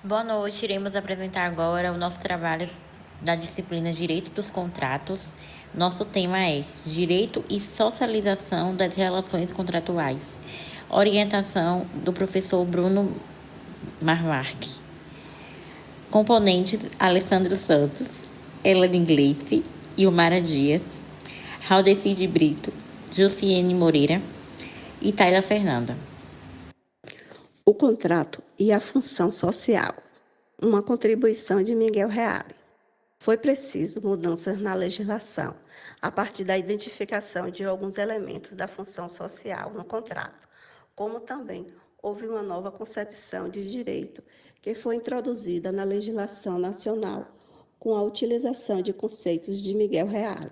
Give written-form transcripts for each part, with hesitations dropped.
Boa noite, iremos apresentar agora o nosso trabalho da disciplina Direito dos Contratos. Nosso tema é Direito e Socialização das Relações Contratuais. Orientação do professor Bruno Marmarque. Componentes: Alessandro Santos, Ellen Gleice, Ilmara Dias, Raudeci Brito, Jussiene Moreira e Tayla Fernanda. O contrato e a função social. Uma contribuição de Miguel Reale. Foi preciso mudanças na legislação, a partir da identificação de alguns elementos da função social no contrato, como também houve uma nova concepção de direito que foi introduzida na legislação nacional com a utilização de conceitos de Miguel Reale,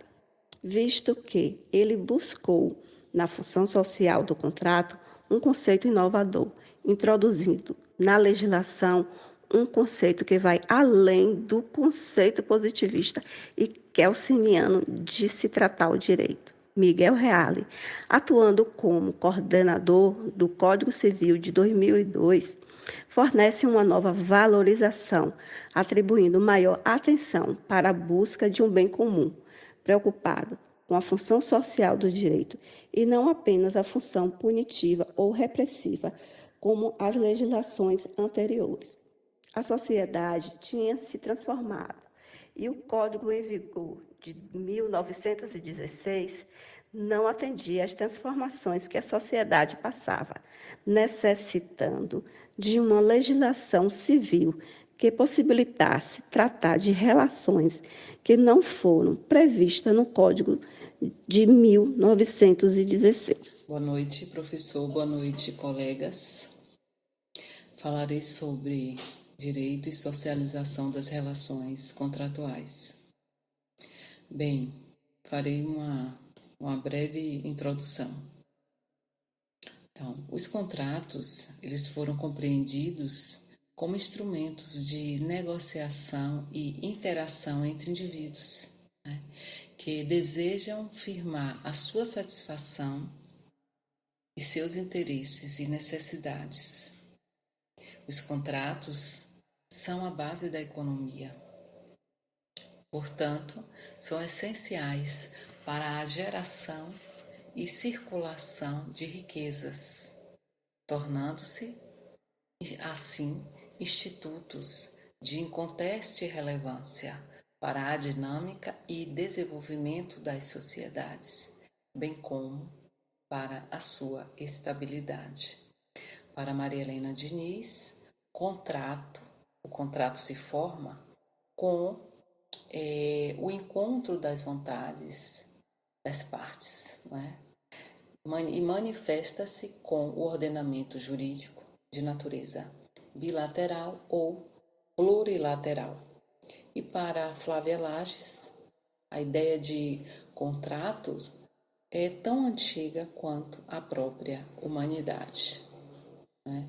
visto que ele buscou, na função social do contrato, um conceito inovador, introduzindo na legislação um conceito que vai além do conceito positivista e kelseniano de se tratar o direito. Miguel Reale, atuando como coordenador do Código Civil de 2002, fornece uma nova valorização, atribuindo maior atenção para a busca de um bem comum, preocupado com a função social do direito e não apenas a função punitiva ou repressiva, como as legislações anteriores. A sociedade tinha se transformado e o Código em vigor de 1916 não atendia às transformações que a sociedade passava, necessitando de uma legislação civil que possibilitasse tratar de relações que não foram previstas no Código de 1916. Boa noite, professor. Boa noite, colegas. Falarei sobre direito e socialização das relações contratuais. Bem, farei uma breve introdução. Então, os contratos, eles foram compreendidos como instrumentos de negociação e interação entre indivíduos, né, que desejam firmar a sua satisfação e seus interesses e necessidades. Os contratos são a base da economia. Portanto, são essenciais para a geração e circulação de riquezas, tornando-se, assim, institutos de inconteste relevância para a dinâmica e desenvolvimento das sociedades, bem como para a sua estabilidade. Para Maria Helena Diniz, o contrato se forma com o encontro das vontades das partes, né? E manifesta-se com o ordenamento jurídico de natureza bilateral ou plurilateral. E para Flávia Lages, a ideia de contratos é tão antiga quanto a própria humanidade, né?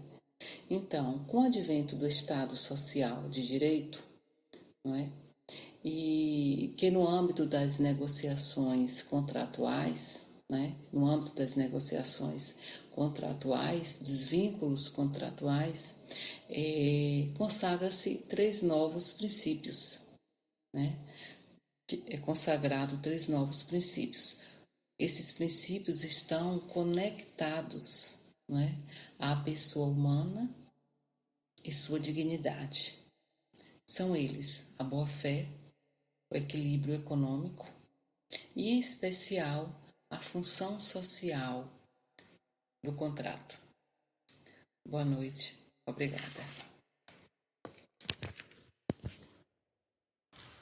Então, com o advento do Estado Social de Direito, não é? E que no âmbito das negociações contratuais, né? No âmbito das negociações contratuais, dos vínculos contratuais, consagra-se 3 novos princípios, né? É consagrado 3 novos princípios. Esses princípios estão conectados, né, à pessoa humana e sua dignidade. São eles a boa-fé, o equilíbrio econômico e, em especial, a função social do contrato. Boa noite. Obrigada.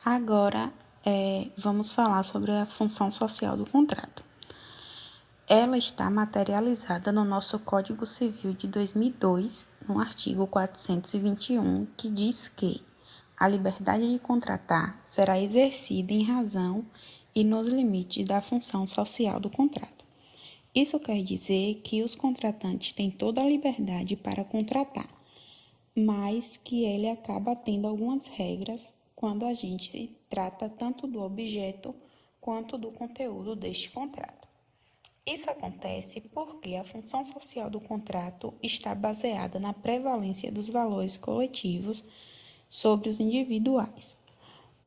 Agora, vamos falar sobre a função social do contrato. Ela está materializada no nosso Código Civil de 2002, no artigo 421, que diz que a liberdade de contratar será exercida em razão e nos limites da função social do contrato. Isso quer dizer que os contratantes têm toda a liberdade para contratar, mas que ele acaba tendo algumas regras quando a gente trata tanto do objeto quanto do conteúdo deste contrato. Isso acontece porque a função social do contrato está baseada na prevalência dos valores coletivos sobre os individuais.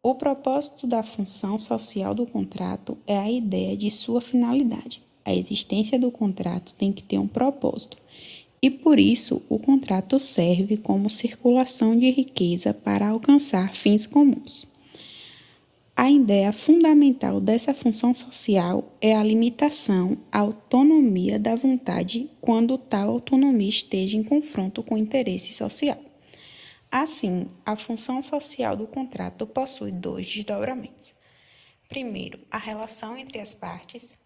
O propósito da função social do contrato é a ideia de sua finalidade. A existência do contrato tem que ter um propósito, e por isso o contrato serve como circulação de riqueza para alcançar fins comuns. A ideia fundamental dessa função social é a limitação à autonomia da vontade quando tal autonomia esteja em confronto com o interesse social. Assim, a função social do contrato possui dois desdobramentos. Primeiro, a relação entre as partes,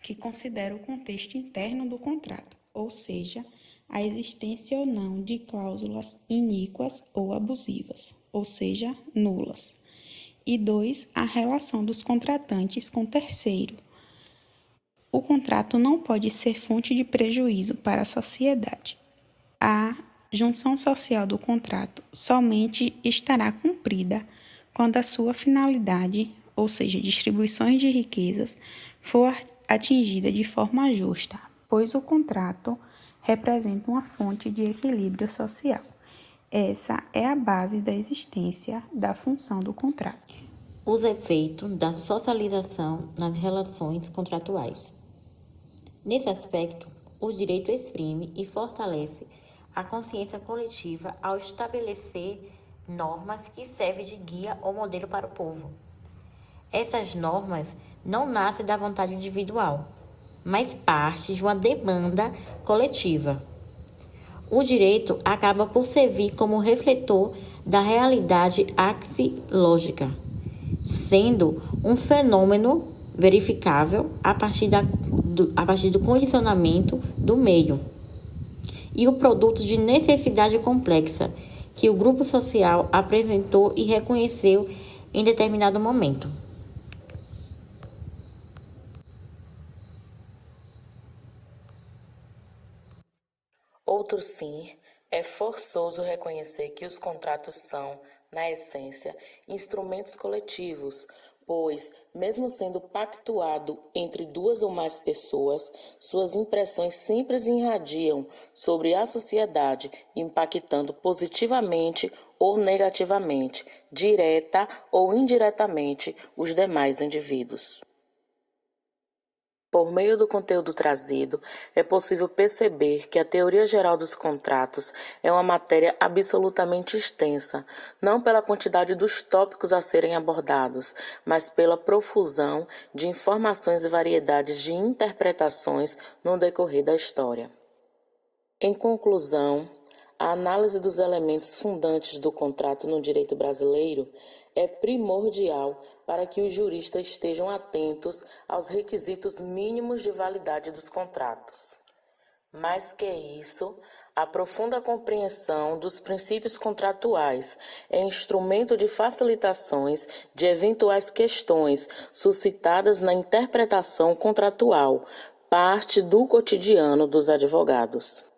que considera o contexto interno do contrato, ou seja, a existência ou não de cláusulas iníquas ou abusivas, ou seja, nulas. E 2, a relação dos contratantes com terceiro. O contrato não pode ser fonte de prejuízo para a sociedade. A junção social do contrato somente estará cumprida quando a sua finalidade, ou seja, distribuições de riquezas, for atingida de forma justa, pois o contrato representa uma fonte de equilíbrio social. Essa é a base da existência da função do contrato. Os efeitos da socialização nas relações contratuais. Nesse aspecto, o direito exprime e fortalece a consciência coletiva ao estabelecer normas que servem de guia ou modelo para o povo. Essas normas não nascem da vontade individual, mas partem de uma demanda coletiva. O direito acaba por servir como do da realidade axiológica, sendo um fenômeno verificável a partir do condicionamento do meio e o produto de necessidade complexa que o grupo social apresentou e reconheceu em determinado momento. Outro sim, é forçoso reconhecer que os contratos são, na essência, instrumentos coletivos, pois, mesmo sendo pactuado entre duas ou mais pessoas, suas impressões sempre irradiam sobre a sociedade, impactando positivamente ou negativamente, direta ou indiretamente, os demais indivíduos. Por meio do conteúdo trazido, é possível perceber que a teoria geral dos contratos é uma matéria absolutamente extensa, não pela quantidade dos tópicos a serem abordados, mas pela profusão de informações e variedades de interpretações no decorrer da história. Em conclusão, a análise dos elementos fundantes do contrato no direito brasileiro é primordial para que os juristas estejam atentos aos requisitos mínimos de validade dos contratos. Mais que isso, a profunda compreensão dos princípios contratuais é instrumento de facilitações de eventuais questões suscitadas na interpretação contratual, parte do cotidiano dos advogados.